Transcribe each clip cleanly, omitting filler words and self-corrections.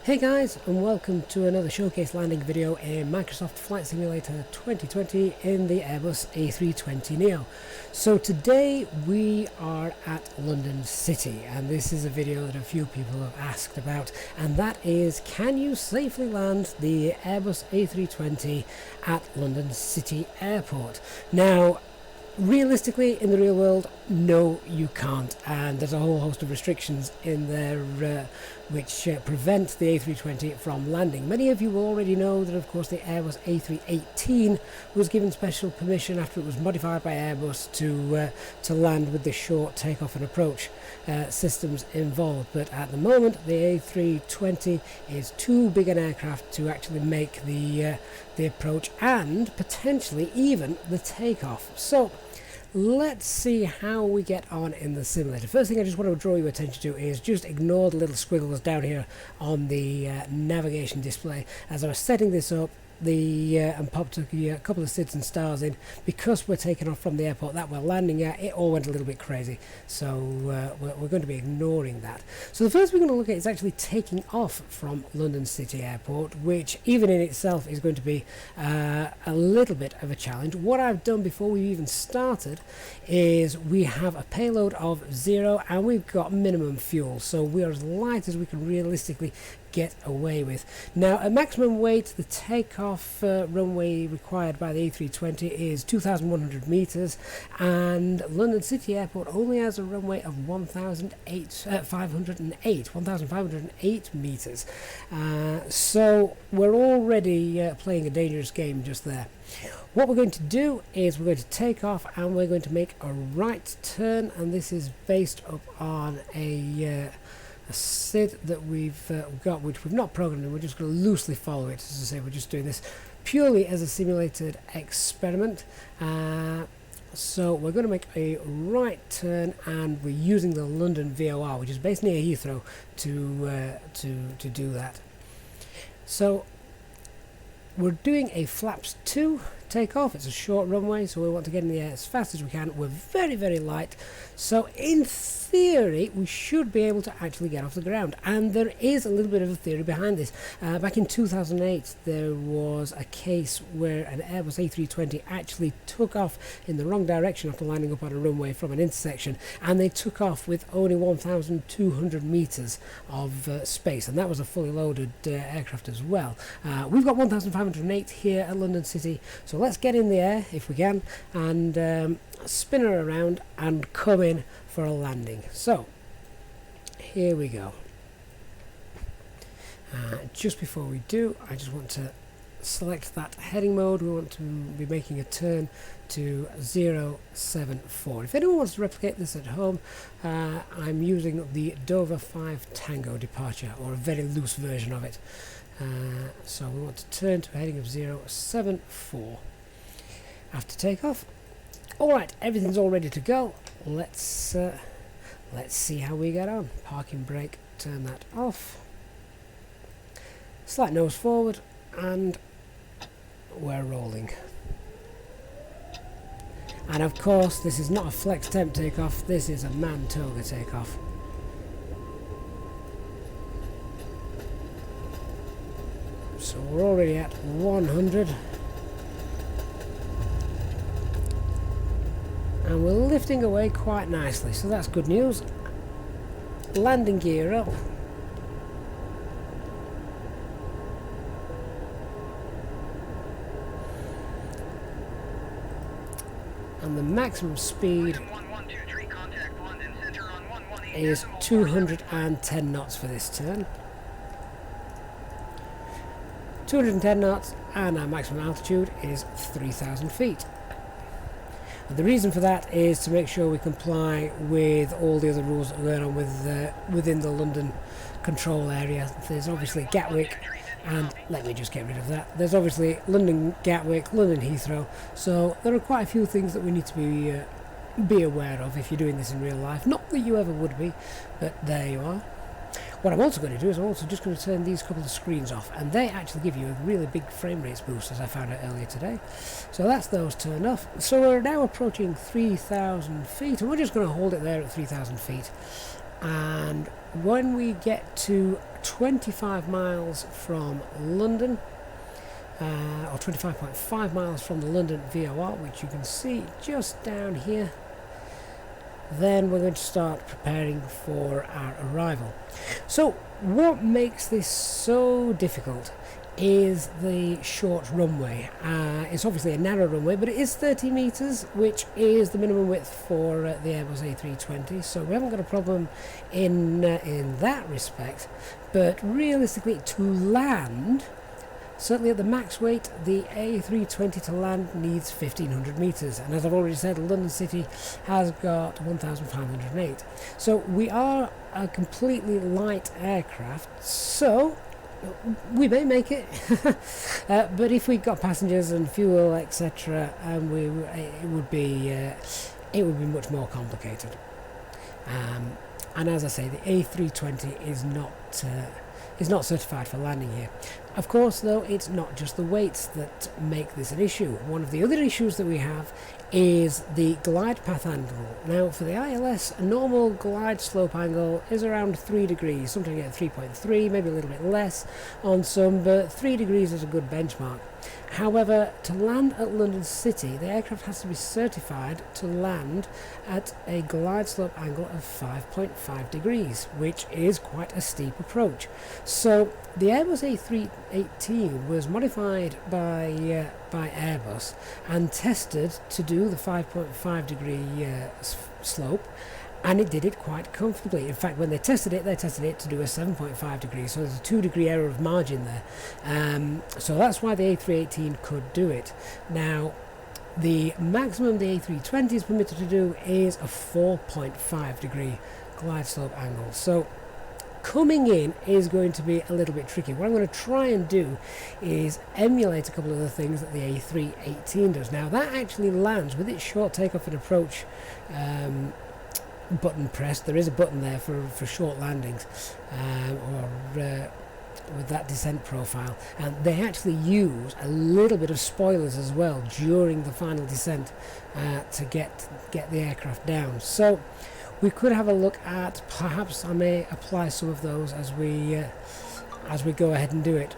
Hey guys, and welcome to another showcase landing video in Microsoft Flight Simulator 2020 in the Airbus A320neo. So today we are at London City, and this is a video that a few people have asked about, and that is, can you safely land the Airbus A320 at London City Airport? Now, realistically, in the real world, no, you can't, and there's a whole host of restrictions in there which prevent the A320 from landing. Many of you will already know that, of course, the Airbus A318 was given special permission after it was modified by Airbus to land with the short takeoff and approach systems involved. But at the moment, the A320 is too big an aircraft to actually make the approach and potentially even the takeoff. So let's see how we get on in the simulator. First thing I just want to draw your attention to is just ignore the little squiggles down here on the navigation display. As I was setting this up, and popped a couple of SIDs and stars in, because we're taking off from the airport that we're landing at, it all went a little bit crazy, so we're going to be ignoring that. So the first we're going to look at is actually taking off from London City Airport, which even in itself is going to be a little bit of a challenge. What I've done before we even started is we have a payload of 0 and we've got minimum fuel, so we are as light as we can realistically get away with. Now, at maximum weight, the takeoff runway required by the A320 is 2,100 meters, and London City Airport only has a runway of 1,508 meters. So we're already playing a dangerous game just there. What we're going to do is we're going to take off and we're going to make a right turn, and this is based up on a SID that we've got, which we've not programmed, and we're just going to loosely follow it. As I say, we're just doing this purely as a simulated experiment. So we're going to make a right turn, and we're using the London VOR, which is based near Heathrow, to do that. So we're doing a flaps 2 takeoff. It's a short runway, so we want to get in the air as fast as we can. We're very, very light, so in theory we should be able to actually get off the ground, and there is a little bit of a theory behind this. Back in 2008 there was a case where an Airbus A320 actually took off in the wrong direction after lining up on a runway from an intersection, and they took off with only 1,200 meters of space, and that was a fully loaded aircraft as well. We've got 1,508 here at London City, so let's get in the air if we can and spin her around and come in for a landing. So here we go. Just before we do, I just want to select that heading mode. We want to be making a turn to 074. If anyone wants to replicate this at home, I'm using the Dover 5 Tango departure, or a very loose version of it. So we want to turn to a heading of 074 after takeoff. Alright, everything's all ready to go. Let's see how we get on. Parking brake, turn that off. Slight nose forward, and we're rolling. And of course, this is not a flex temp takeoff, this is a man toga takeoff. So we're already at 100. And we're lifting away quite nicely, so that's good news. Landing gear up. And the maximum speed is 210 knots for this turn. 210 knots, and our maximum altitude is 3,000 feet. And the reason for that is to make sure we comply with all the other rules that are going on within the London control area. There's obviously Gatwick, and let me just get rid of that. There's obviously London Gatwick, London Heathrow, so there are quite a few things that we need to be aware of if you're doing this in real life. Not that you ever would be, but there you are. What I'm also going to do is I'm also just going to turn these couple of screens off, and they actually give you a really big frame rates boost, as I found out earlier today. So that's those turned off. So we're now approaching 3,000 feet, and we're just going to hold it there at 3,000 feet. And when we get to 25 miles from London, or 25.5 miles from the London VOR, which you can see just down here, then we're going to start preparing for our arrival. So what makes this so difficult is the short runway. It's obviously a narrow runway, but it is 30 meters, which is the minimum width for the Airbus A320, so we haven't got a problem in that respect. But realistically, to land, certainly at the max weight, the A320 to land needs 1500 meters, and as I've already said, London City has got 1508. So we are a completely light aircraft, so we may make it, but if we've got passengers and fuel, etc., it would be much more complicated. And as I say, the A320 is not certified for landing here. Of course, though, it's not just the weights that make this an issue. One of the other issues that we have is the glide path angle. Now, for the ILS, a normal glide slope angle is around 3 degrees. Sometimes you get 3.3, maybe a little bit less on some, but 3 degrees is a good benchmark. However, to land at London City, the aircraft has to be certified to land at a glide slope angle of 5.5 degrees, which is quite a steep approach. So the Airbus A318 was modified by Airbus and tested to do the 5.5 degree slope, and it did it quite comfortably. In fact, when they tested it to do a 7.5 degrees, so there's a 2 degree error of margin there. So that's why the A318 could do it. Now, the maximum the A320 is permitted to do is a 4.5 degree glide slope angle. So coming in is going to be a little bit tricky. What I'm going to try and do is emulate a couple of the things that the A318 does. Now, that actually lands with its short takeoff and approach button pressed. There is a button there for short landings, with that descent profile, and they actually use a little bit of spoilers as well during the final descent to get the aircraft down. So we could have a look at, perhaps I may apply some of those as we go ahead and do it.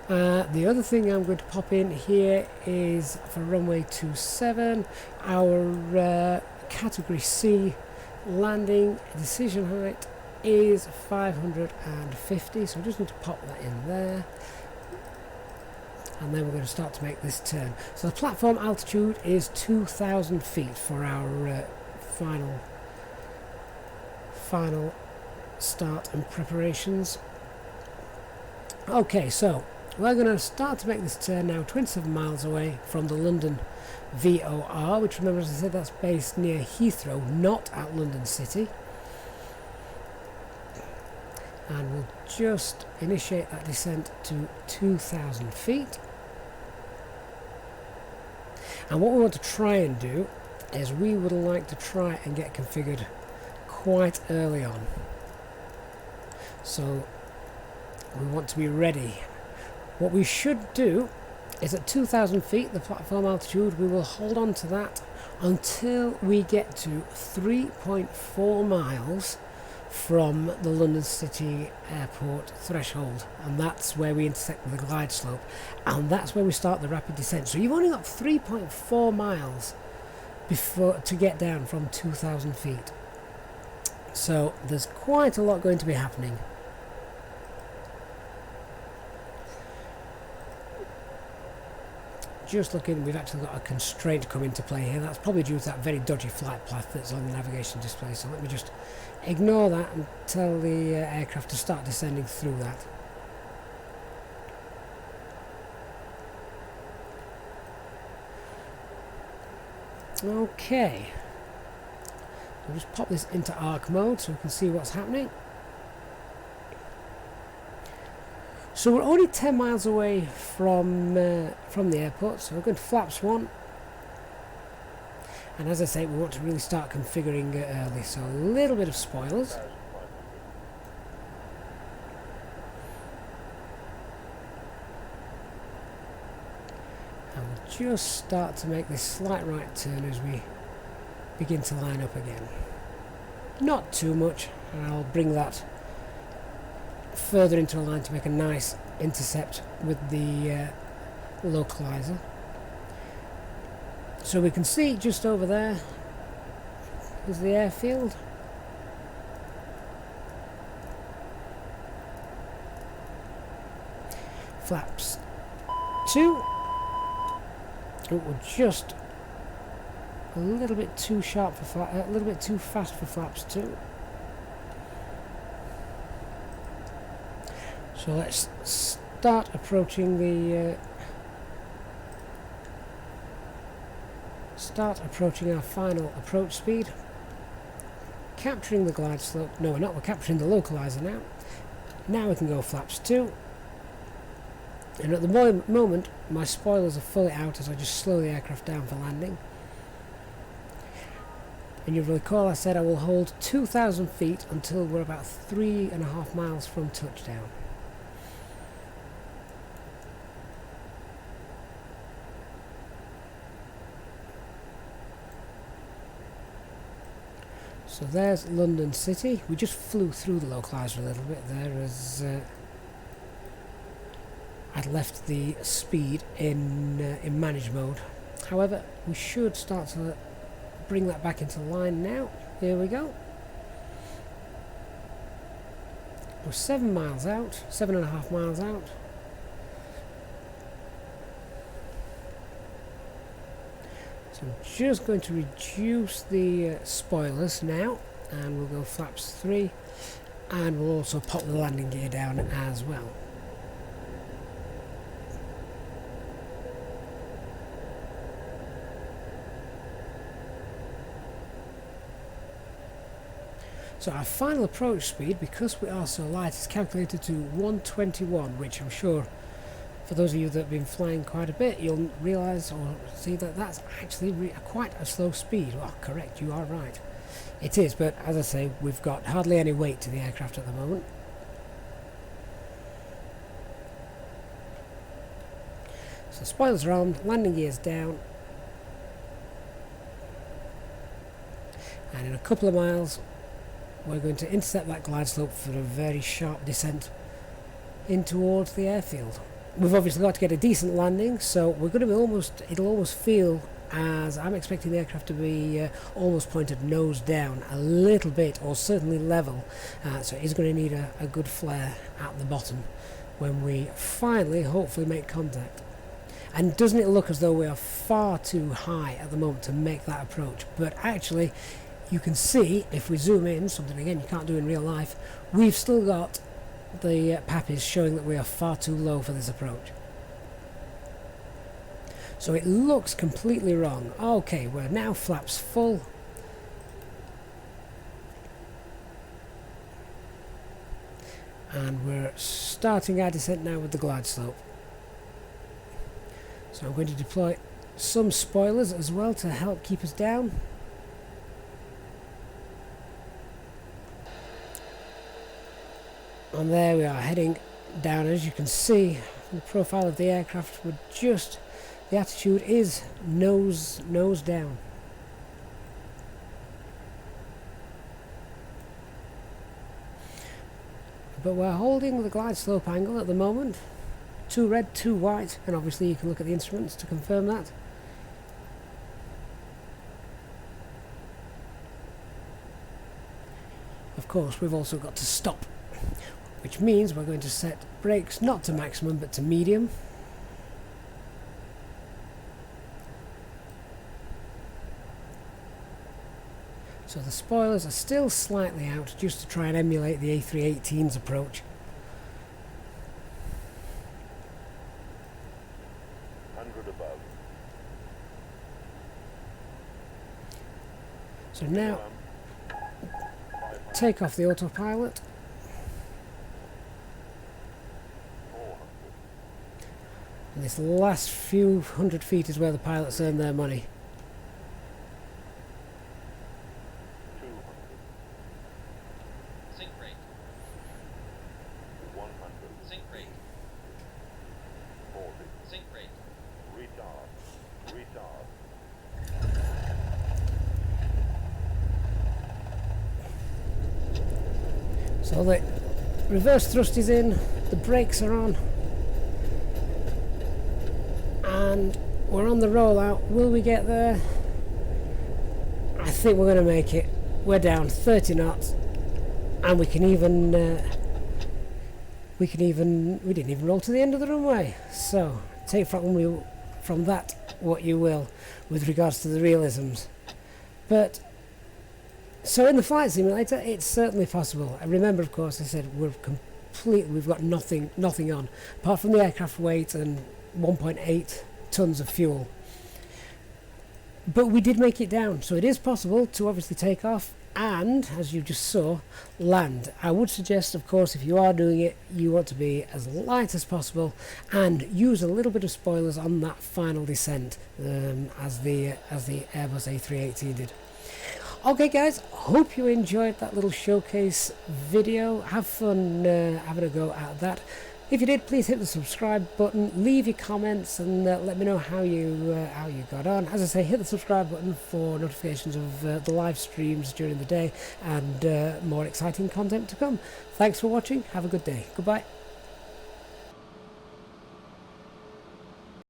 The other thing I'm going to pop in here is for runway 27, our category C landing decision height is 550, so we just need to pop that in there, and then we're going to start to make this turn. So the platform altitude is 2,000 feet for our final start and preparations. Okay, so we're going to start to make this turn now, 27 miles away from the London VOR, which, remember, as I said, that's based near Heathrow, not at London City. And we'll just initiate that descent to 2,000 feet. And what we want to try and do is we would like to try and get configured quite early on. So we want to be ready. What we should do is at 2,000 feet, the platform altitude, we will hold on to that until we get to 3.4 miles from the London City Airport threshold, and that's where we intersect with the glide slope, and that's where we start the rapid descent. So you've only got 3.4 miles to get down from 2,000 feet. So there's quite a lot going to be happening. Just looking, we've actually got a constraint come into play here. That's probably due to that very dodgy flight path that's on the navigation display. So let me just ignore that and tell the aircraft to start descending through that. Okay. I'll just pop this into arc mode so we can see what's happening. So we're only 10 miles away from the airport, so we're going to flaps 1. And as I say, we want to really start configuring early, so a little bit of spoilers. And we'll just start to make this slight right turn as we begin to line up again. Not too much, and I'll bring that further into a line to make a nice intercept with the localizer. So we can see just over there is the airfield. Flaps 2. It was just a little bit too sharp for a little bit too fast for flaps 2. So let's start approaching the our final approach speed. Capturing the glide slope. No, we're not. We're capturing the localizer now. Now we can go flaps 2. And at the moment, my spoilers are fully out as I just slow the aircraft down for landing. And you'll recall I said I will hold 2,000 feet until we're about 3.5 miles from touchdown. So there's London City. We just flew through the localizer a little bit there as I'd left the speed in manage mode. However, we should start to bring that back into line now. Here we go. We're 7 miles out, 7.5 miles out. So I'm just going to reduce the spoilers now, and we'll go flaps 3, and we'll also pop the landing gear down as well. So our final approach speed, because we are so light, is calculated to 121, which I'm sure for those of you that have been flying quite a bit, you'll realise or see that that's actually quite a slow speed. Well, correct, you are right. It is, but as I say, we've got hardly any weight to the aircraft at the moment. So spoilers are on, landing gears down, and in a couple of miles we're going to intercept that glide slope for a very sharp descent in towards the airfield. We've obviously got to get a decent landing, so we're going to be it'll almost feel as I'm expecting the aircraft to be almost pointed nose down a little bit, or certainly level, so it's going to need a good flare at the bottom when we finally hopefully make contact. And doesn't it look as though we are far too high at the moment to make that approach? But actually you can see, if we zoom in, something again you can't do in real life, we've still got the pappies showing that we are far too low for this approach. So it looks completely wrong. Okay, we're now flaps full. And we're starting our descent now with the glide slope. So I'm going to deploy some spoilers as well to help keep us down. And there we are, heading down. As you can see from the profile of the aircraft, the attitude is nose down. But we're holding the glide slope angle at the moment. 2 red, 2 white, and obviously you can look at the instruments to confirm that. Of course, we've also got to stop, which means we're going to set brakes not to maximum but to medium. So the spoilers are still slightly out, just to try and emulate the A318's approach. Above. So now take off the autopilot. And this last few hundred feet is where the pilots earn their money. 200. Sink rate. 100. Sink rate. 40. Sink rate. Retard. Retard. So the reverse thrust is in, the brakes are on, and we're on the rollout. Will we get there? I think we're going to make it. We're down 30 knots, and we didn't even roll to the end of the runway. So take from that what you will with regards to the realisms. But so in the flight simulator, it's certainly possible. And remember, of course, I said we've got nothing on apart from the aircraft weight and 1.8 tons of fuel. But we did make it down, so it is possible to obviously take off and, as you just saw, land. I would suggest, of course, if you are doing it, you want to be as light as possible and use a little bit of spoilers on that final descent, as the Airbus A380 did. Okay guys, hope you enjoyed that little showcase video. Have fun having a go at that. If you did, please hit the subscribe button, leave your comments, and let me know how you got on. As I say, hit the subscribe button for notifications of the live streams during the day and more exciting content to come. Thanks for watching. Have a good day. Goodbye.